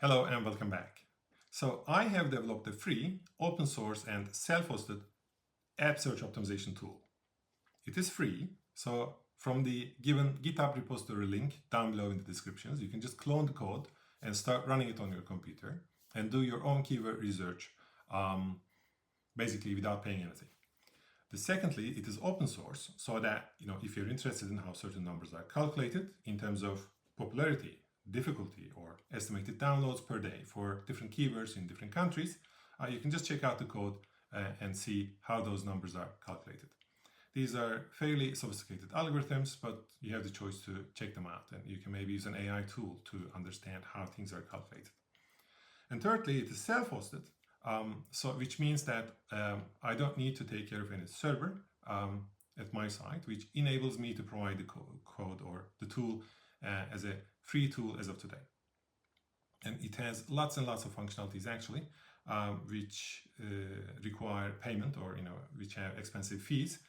Hello and welcome back. So I have developed a free, open source and self-hosted app search optimization tool. It is free, so from the given GitHub repository link down below in the descriptions, you can just clone the code and start running it on your computer and do your own keyword research, basically without paying anything. Secondly, it is open source, so that if you're interested in how certain numbers are calculated in terms of popularity, difficulty, or estimated downloads per day for different keywords in different countries, you can just check out the code and see how those numbers are calculated. These are fairly sophisticated algorithms, but you have the choice to check them out, and you can maybe use an AI tool to understand how things are calculated. And thirdly, it is self-hosted, which means that I don't need to take care of any server at my site, which enables me to provide the code or the tool as a free tool as of today. And it has lots and lots of functionalities actually, which require payment or which have expensive fees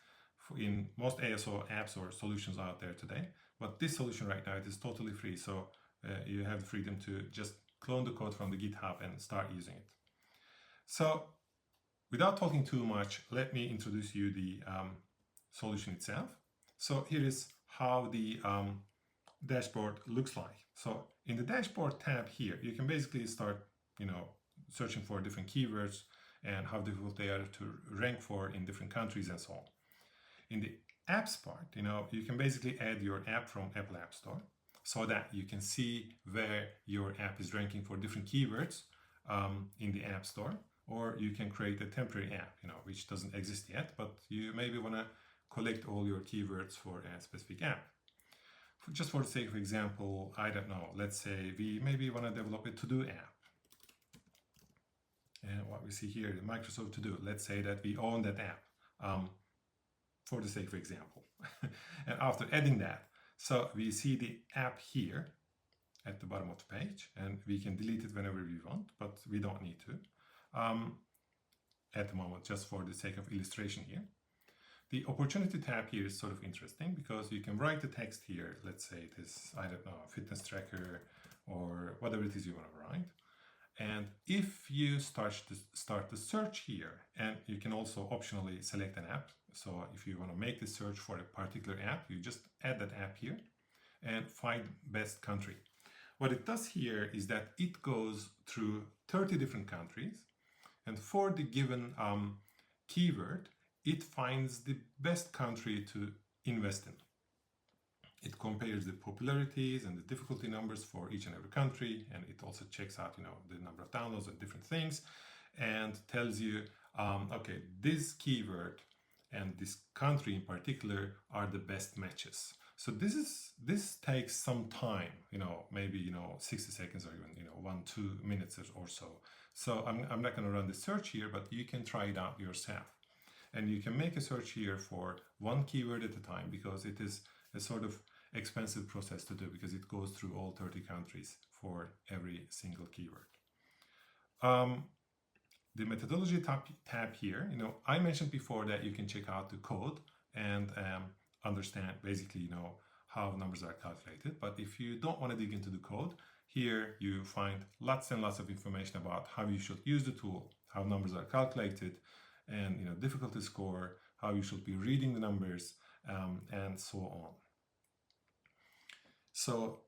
in most ASO apps or solutions out there today. But this solution right now, it is totally free, so you have the freedom to just clone the code from the GitHub and start using it. So without talking too much, let me introduce you the solution itself. So here is how the dashboard looks like. So in the dashboard tab here, you can basically start searching for different keywords and how difficult they are to rank for in different countries and so on. In the apps part, you can basically add your app from Apple App Store so that you can see where your app is ranking for different keywords in the App Store, or you can create a temporary app, which doesn't exist yet, but you maybe want to collect all your keywords for a specific app. Just for the sake of example, I don't know, let's say we maybe want to develop a to-do app. And what we see here, the Microsoft To-Do, let's say that we own that app, for the sake of example. And after adding that, so we see the app here at the bottom of the page, and we can delete it whenever we want, but we don't need to at the moment, just for the sake of illustration here. The opportunity tab here is sort of interesting because you can write the text here. Let's say it is, I don't know, fitness tracker or whatever it is you want to write. And if you start the search here, and you can also optionally select an app. So if you want to make the search for a particular app, you just add that app here and find best country. What it does here is that it goes through 30 different countries, and for the given keyword, it finds the best country to invest in. It compares the popularities and the difficulty numbers for each and every country, and it also checks out, the number of downloads and different things, and tells you, okay, this keyword and this country in particular are the best matches. So this takes some time, maybe 60 seconds or even 1-2 minutes or so. So I'm not going to run the search here, but you can try it out yourself. And you can make a search here for one keyword at a time, because it is a sort of expensive process to do, because it goes through all 30 countries for every single keyword. The methodology tab here, I mentioned before that you can check out the code and understand basically, how numbers are calculated. But if you don't want to dig into the code, here you find lots and lots of information about how you should use the tool, how numbers are calculated, and difficulty score, how you should be reading the numbers, and so on. So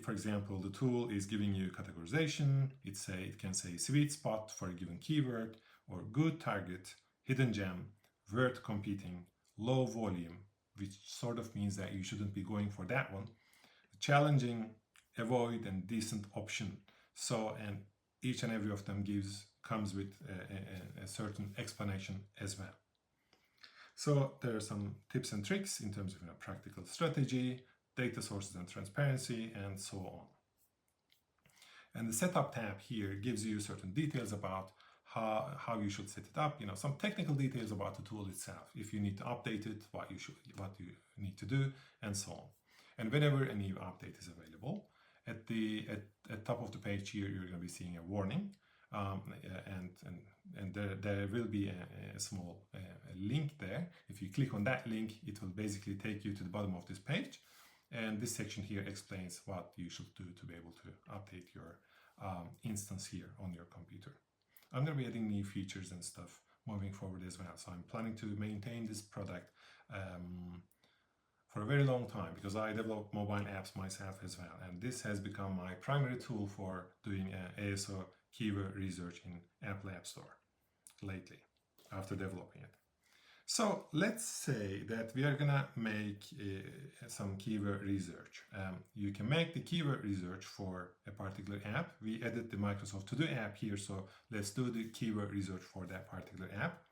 for example, the tool is giving you categorization. It can say sweet spot for a given keyword, or good target, hidden gem, worth competing, low volume, which sort of means that you shouldn't be going for that one, challenging, avoid, and decent option. So, and each and every of them comes with a certain explanation as well. So there are some tips and tricks in terms of practical strategy, data sources and transparency, and so on. And the setup tab here gives you certain details about how you should set it up, some technical details about the tool itself, if you need to update it, what you need to do, and so on. And whenever a new update is available, at the top of the page here, you're going to be seeing a warning, and there will be a small link there. If you click on that link, it will basically take you to the bottom of this page, and this section here explains what you should do to be able to update your instance here on your computer. I'm going to be adding new features and stuff moving forward as well. So I'm planning to maintain this product for a very long time because I develop mobile apps myself as well. And this has become my primary tool for doing ASO keyword research in Apple App Store lately after developing it. So let's say that we are gonna make some keyword research. You can make the keyword research for a particular app. We added the Microsoft To Do app here, so let's do the keyword research for that particular app.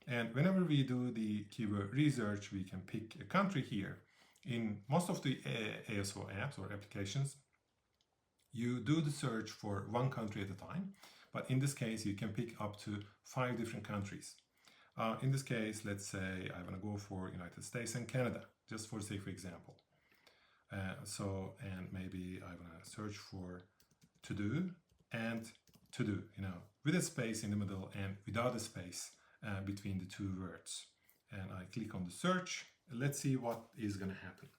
And whenever we do the keyword research, we can pick a country here. In most of the ASO apps or applications, you do the search for one country at a time, but in this case, you can pick up to 5 different countries. In this case, let's say I want to go for United States and Canada, just for sake of example. And maybe I want to search for to do and to do, with a space in the middle and without a space between the two words. And I click on the search. Let's see what is going to happen.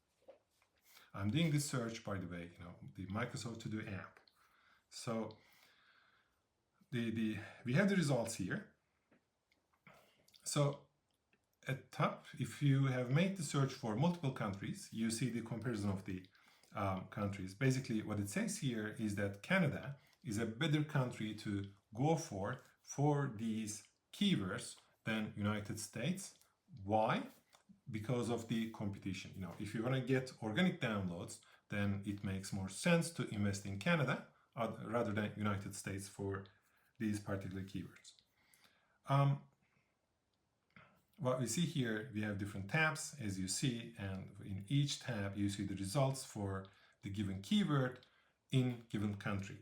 I'm doing this search, by the way, the Microsoft To Do app. So we have the results here. So at top, if you have made the search for multiple countries, you see the comparison of the countries. Basically, what it says here is that Canada is a better country to go for these keywords than United States. Why? Because of the competition. If you want to get organic downloads, then it makes more sense to invest in Canada rather than United States for these particular keywords. What we see here, we have different tabs, as you see, and in each tab you see the results for the given keyword in given country.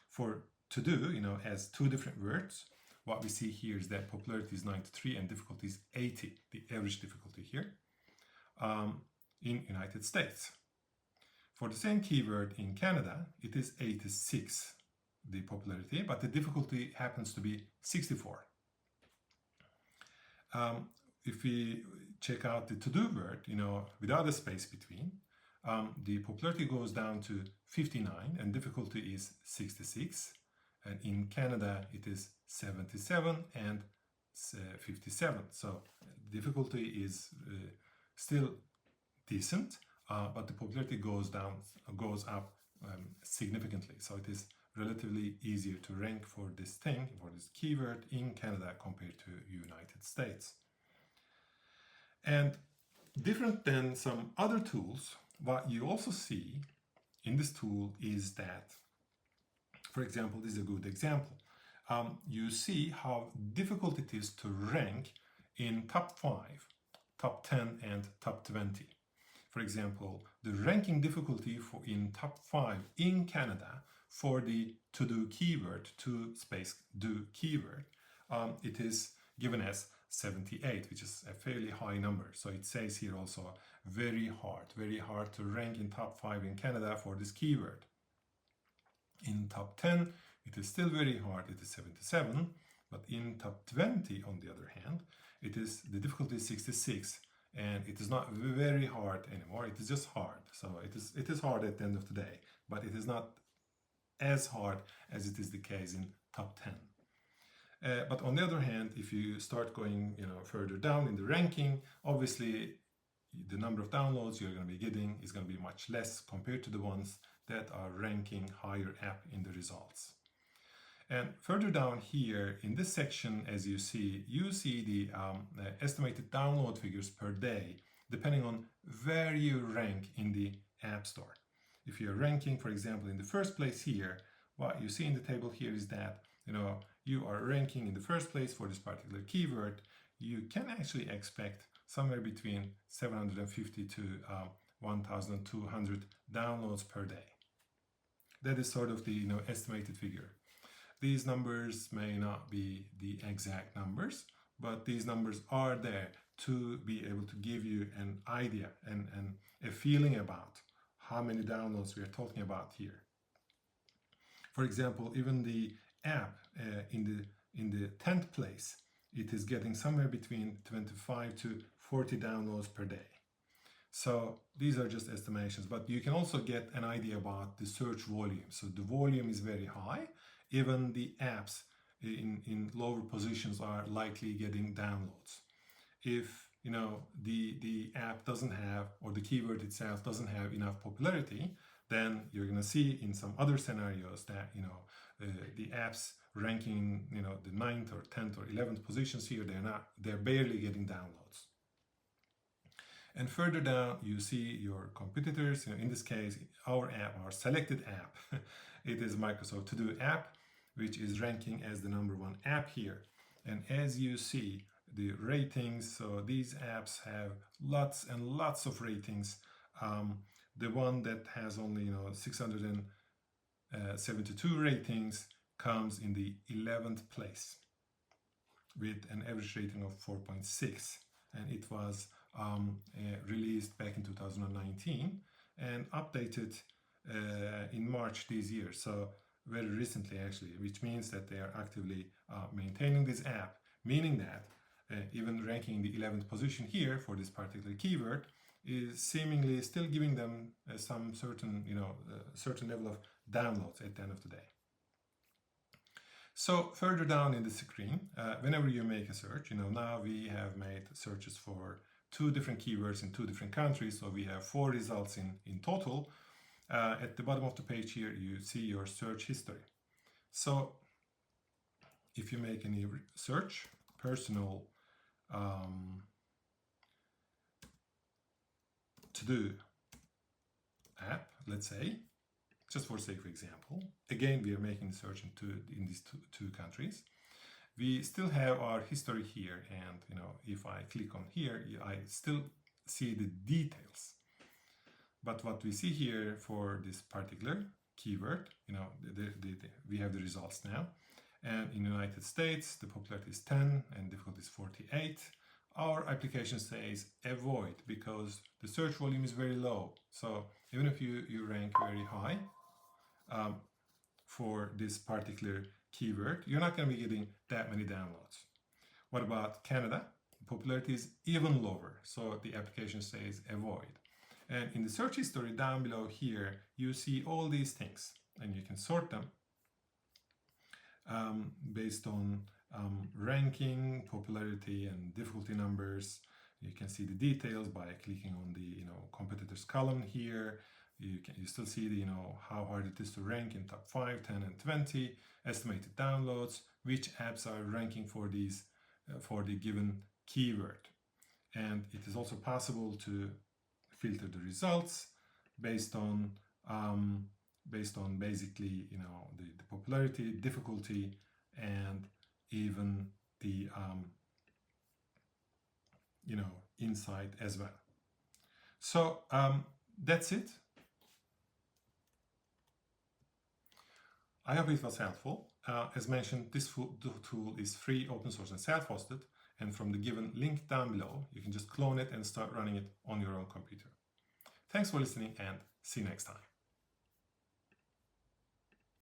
For to do, as 2 different words, what we see here is that popularity is 93 and difficulty is 80, the average difficulty here, in United States. For the same keyword in Canada, it is 86, the popularity, but the difficulty happens to be 64. If we check out the to-do word, without a space between, the popularity goes down to 59 and difficulty is 66. And in Canada, it is 77 and 57. So difficulty is still decent, but the popularity goes up significantly. So it is relatively easier to rank for this keyword in Canada compared to United States. And different than some other tools, what you also see in this tool is that, for example, this is a good example. You see how difficult it is to rank in top 5, top 10, and top 20. For example, the ranking difficulty in top 5 in Canada for the to do keyword, to space do keyword, it is given as 78, which is a fairly high number. So it says here also very hard to rank in top 5 in Canada for this keyword. In top 10, it is still very hard, it is 77, but in top 20, on the other hand, the difficulty is 66, and it is not very hard anymore, it is just hard. So it is hard at the end of the day, but it is not as hard as it is the case in top 10. But on the other hand, if you start going further down in the ranking, obviously the number of downloads you're going to be getting is going to be much less compared to the ones that are ranking higher up in the results. And further down here in this section, as you see the estimated download figures per day, depending on where you rank in the App Store. If you're ranking, for example, in the first place here, what you see in the table here is that you are ranking in the first place for this particular keyword, you can actually expect somewhere between 750 to 1,200 downloads per day. That is sort of the estimated figure. These numbers may not be the exact numbers, but these numbers are there to be able to give you an idea and a feeling about how many downloads we are talking about here. For example, even the app in the 10th place, it is getting somewhere between 25 to 40 downloads per day. So these are just estimations, but you can also get an idea about the search volume. So the volume is very high. Even the apps in lower positions are likely getting downloads. If the app doesn't have, or the keyword itself doesn't have enough popularity, then you're going to see in some other scenarios that the apps ranking the 9th or 10th or 11th positions here, they're barely getting downloads. And further down, you see your competitors. In this case, our app, our selected app, it is Microsoft To Do app, which is ranking as the #1 app here. And as you see, the ratings, so these apps have lots and lots of ratings. The one that has only 672 ratings comes in the 11th place with an average rating of 4.6, and it was released back in 2019 and updated in March this year, so very recently actually, which means that they are actively maintaining this app, meaning that even ranking in the 11th position here for this particular keyword is seemingly still giving them some certain certain level of downloads at the end of the day. So further down in the screen, whenever you make a search, now we have made searches for 2 different keywords in 2 different countries, so we have 4 results in total. At the bottom of the page here, you see your search history. So if you make any search, personal to-do app, let's say, just for sake of example, again, we are making the search in these two countries. We still have our history here, and if I click on here, I still see the details. But what we see here for this particular keyword, we have the results now. And in the United States, the popularity is 10 and difficulty is 48. Our application says avoid because the search volume is very low. So even if you rank very high for this particular keyword, you're not going to be getting that many downloads. What about Canada? The popularity is even lower, so the application says avoid. And in the search history down below here, you see all these things, and you can sort them based on ranking, popularity, and difficulty numbers. You can see the details by clicking on the competitors column here. You still see the how hard it is to rank in top 5, 10, and 20. Estimated downloads, which apps are ranking for these for the given keyword, and it is also possible to filter the results based on basically the popularity, difficulty, and even the insight as well. So that's it. I hope it was helpful. As mentioned, this tool is free, open source, and self-hosted. And from the given link down below, you can just clone it and start running it on your own computer. Thanks for listening, and see you next time.